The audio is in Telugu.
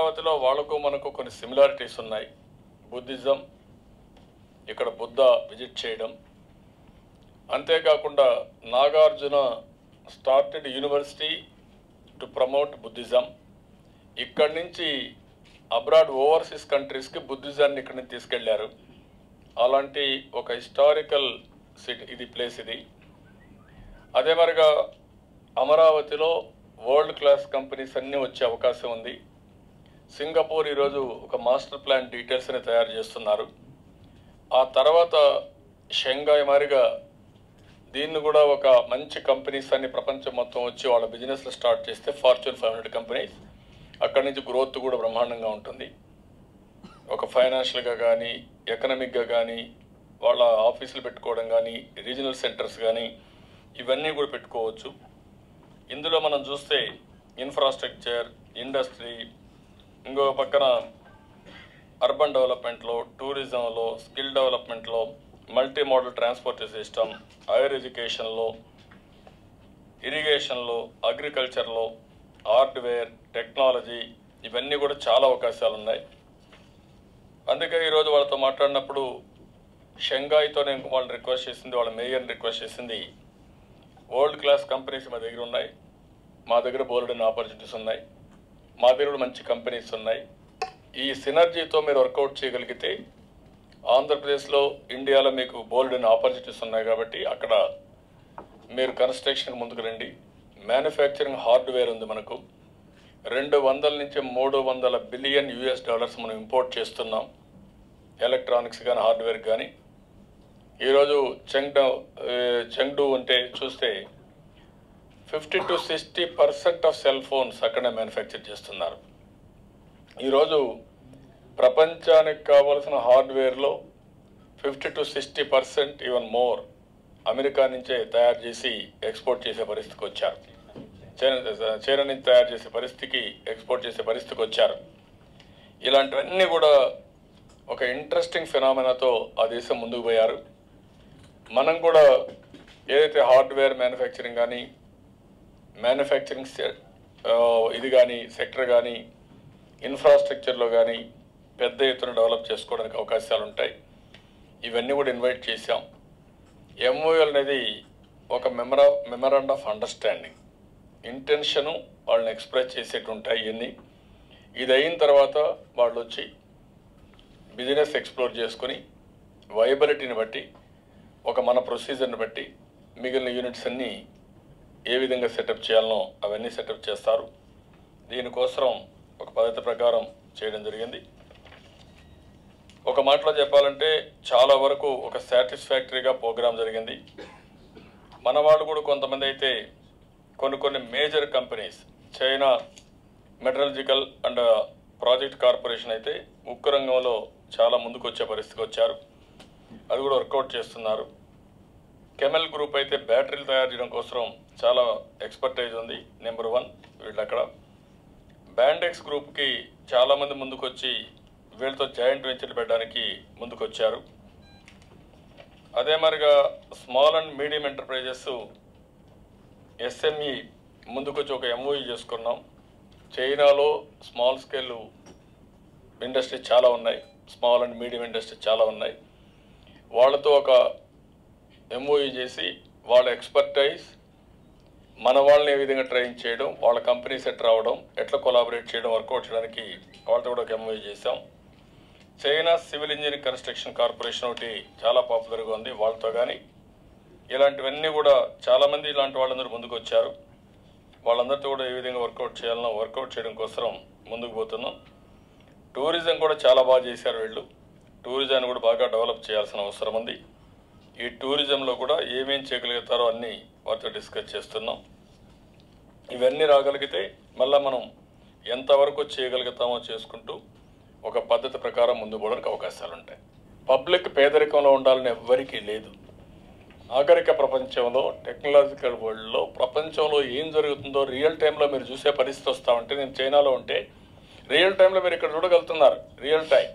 అమరావతిలో వాళ్ళకు మనకు కొన్ని సిమిలారిటీస్ ఉన్నాయి. బుద్ధిజం, ఇక్కడ బుద్ధ విజిట్ చేయడం, అంతేకాకుండా Nagarjuna started university to promote Buddhism. ఇక్కడి నుంచి అబ్రాడ్ ఓవర్సీస్ కంట్రీస్కి బుద్ధిజాన్ని ఇక్కడి నుంచి తీసుకెళ్లారు. అలాంటి ఒక హిస్టారికల్ సిటీ ఇది, ప్లేస్ ఇది. అదే మరిగా అమరావతిలో వరల్డ్ క్లాస్ కంపెనీస్ అన్నీ వచ్చే అవకాశం ఉంది. సింగపూర్ ఈరోజు ఒక మాస్టర్ ప్లాన్ డీటెయిల్స్ని తయారు చేస్తున్నారు. ఆ తర్వాత షంఘాయ్ మారిగా దీన్ని కూడా ఒక మంచి కంపెనీస్ అన్ని ప్రపంచం మొత్తం వచ్చి వాళ్ళ బిజినెస్లు స్టార్ట్ చేస్తే ఫార్చ్యూన్ 500 కంపెనీస్, అక్కడి నుంచి గ్రోత్ కూడా బ్రహ్మాండంగా ఉంటుంది. ఒక ఫైనాన్షియల్గా కానీ ఎకనామిక్గా కానీ వాళ్ళ ఆఫీసులు పెట్టుకోవడం కానీ రీజనల్ సెంటర్స్ కానీ ఇవన్నీ కూడా పెట్టుకోవచ్చు. ఇందులో మనం చూస్తే ఇన్ఫ్రాస్ట్రక్చర్, ఇండస్ట్రీ, ఇంకో పక్కన అర్బన్ డెవలప్మెంట్లో, టూరిజంలో, స్కిల్ డెవలప్మెంట్లో, multi modal transport system, hire ఎడ్యుకేషన్లో, ఇరిగేషన్లో, అగ్రికల్చర్లో, హార్డ్వేర్, టెక్నాలజీ ఇవన్నీ కూడా చాలా అవకాశాలు ఉన్నాయి. అందుకే ఈరోజు వాళ్ళతో మాట్లాడినప్పుడు షంఘాయ్తో నేను వాళ్ళని రిక్వెస్ట్ చేసింది, వాళ్ళ మేయర్ని రిక్వెస్ట్ చేసింది, వరల్డ్ క్లాస్ కంపెనీస్ మా దగ్గర ఉన్నాయి, మా దగ్గర బోల్డెన్ ఆపర్చునిటీస్ ఉన్నాయి, మా దగ్గర మంచి కంపెనీస్ ఉన్నాయి. ఈ సినర్జీతో మీరు వర్కౌట్ చేయగలిగితే ఆంధ్రప్రదేశ్లో, ఇండియాలో మీకు బోల్డెన్ ఆపర్చునిటీస్ ఉన్నాయి. కాబట్టి అక్కడ మీరు కన్స్ట్రక్షన్కి ముందుకు రండి. మ్యానుఫ్యాక్చరింగ్ హార్డ్వేర్ ఉంది మనకు. 200 నుంచి 300 బిలియన్ US మనం ఇంపోర్ట్ చేస్తున్నాం, ఎలక్ట్రానిక్స్ కానీ హార్డ్వేర్ కానీ. ఈరోజు చెంగ్డూ అంటే చూస్తే 50 to 60% ఆఫ్ సెల్ ఫోన్స్ అక్కడే మ్యానుఫ్యాక్చర్ చేస్తున్నారు. ఈరోజు ప్రపంచానికి కావాల్సిన హార్డ్వేర్లో 50 to 60% ఈవెన్ మోర్ అమెరికా నుంచే తయారు చేసి ఎక్స్పోర్ట్ చేసే పరిస్థితికి వచ్చారు. చైనా నుంచి తయారు చేసే పరిస్థితికి, ఎక్స్పోర్ట్ చేసే పరిస్థితికి వచ్చారు. ఇలాంటివన్నీ కూడా ఒక ఇంట్రెస్టింగ్ ఫినామినాతో ఆ దేశం ముందుకు పోయారు. మనం కూడా ఏదైతే హార్డ్వేర్ మ్యానుఫ్యాక్చరింగ్ కానీ, మ్యానుఫ్యాక్చరింగ్ ఇది కానీ సెక్టర్ కానీ, ఇన్ఫ్రాస్ట్రక్చర్లో కానీ పెద్ద ఎత్తున డెవలప్ చేసుకోవడానికి అవకాశాలు ఉంటాయి. ఇవన్నీ కూడా ఇన్వైట్ చేశాం. MOU అనేది ఒక మెమరాండం ఆఫ్ అండర్స్టాండింగ్, ఇంటెన్షను వాళ్ళని ఎక్స్ప్రెస్ చేసేట్టు ఉంటాయి. ఇవన్నీ ఇది అయిన తర్వాత వాళ్ళు వచ్చి బిజినెస్ ఎక్స్ప్లోర్ చేసుకొని వైబిలిటీని బట్టి, ఒక మన ప్రొసీజర్ని బట్టి మిగిలిన యూనిట్స్ అన్నీ ఏ విధంగా సెటప్ చేయాలనో అవన్నీ సెటప్ చేస్తారు. దీనికోసం ఒక పద్ధతి ప్రకారం చేయడం జరిగింది. ఒక మాటలో చెప్పాలంటే చాలా వరకు ఒక సాటిస్ఫాక్టరీగా ప్రోగ్రామ్ జరిగింది. మన వాళ్ళు కూడా కొంతమంది అయితే కొన్ని major companies, China metallurgical and project corporation అయితే ఉక్కు రంగంలో చాలా ముందుకు వచ్చే పరిస్థితికి వచ్చారు. అది కూడా వర్కౌట్ చేస్తున్నారు. కెమెల్ గ్రూప్ అయితే బ్యాటరీలు తయారు చేయడం కోసం చాలా ఎక్స్పర్టైజ్ ఉంది, నెంబర్ 1 వీళ్ళు అక్కడ. బ్యాండెక్స్ గ్రూప్కి చాలామంది ముందుకు వచ్చి వీళ్ళతో జాయింట్ వెంచర్ పెట్టడానికి ముందుకు వచ్చారు. అదే మరిగా small and medium enterprises SME ముందుకు వచ్చి ఒక MOU చేసుకున్నాం. చైనాలో స్మాల్ స్కేల్ ఇండస్ట్రీ చాలా ఉన్నాయి, స్మాల్ అండ్ మీడియం ఇండస్ట్రీ చాలా ఉన్నాయి. వాళ్ళతో ఒక MOU చేసి వాళ్ళ ఎక్స్పర్టైజ్, మన వాళ్ళని ఏ విధంగా ట్రైన్ చేయడం, వాళ్ళ కంపెనీ సెట్ రావడం, ఎట్లా కొలాబరేట్ చేయడం, వర్కౌట్ చేయడానికి వాళ్ళతో కూడా ఒక MOU చేసాం. China civil engineering construction corporation ఒకటి చాలా పాపులర్గా ఉంది, వాళ్ళతో కానీ ఇలాంటివన్నీ కూడా చాలామంది ఇలాంటి వాళ్ళందరూ ముందుకు వచ్చారు. వాళ్ళందరితో కూడా ఏ విధంగా వర్కౌట్ చేయాలనో వర్కౌట్ చేయడం కోసం ముందుకు పోతున్నాం. టూరిజం కూడా చాలా బాగా చేశారు వీళ్ళు. టూరిజాన్ని కూడా బాగా డెవలప్ చేయాల్సిన అవసరం ఉంది. ఈ టూరిజంలో కూడా ఏమేం చేయగలుగుతారో అన్నీ వాటితో డిస్కస్ చేస్తున్నాం. ఇవన్నీ రాగలిగితే మళ్ళీ మనం ఎంతవరకు చేయగలుగుతామో చేసుకుంటూ ఒక పద్ధతి ప్రకారం ముందు పోవడానికి అవకాశాలు ఉంటాయి. పబ్లిక్ పేదరికంలో ఉండాలని ఎవ్వరికీ లేదు. నాగరిక ప్రపంచంలో, టెక్నాలజికల్ వరల్డ్లో ప్రపంచంలో ఏం జరుగుతుందో రియల్ టైంలో మీరు చూసే పరిస్థితి వస్తూ ఉంటే, నేను చైనాలో ఉంటే రియల్ టైంలో మీరు ఇక్కడ చూడగలుగుతున్నారు. Real time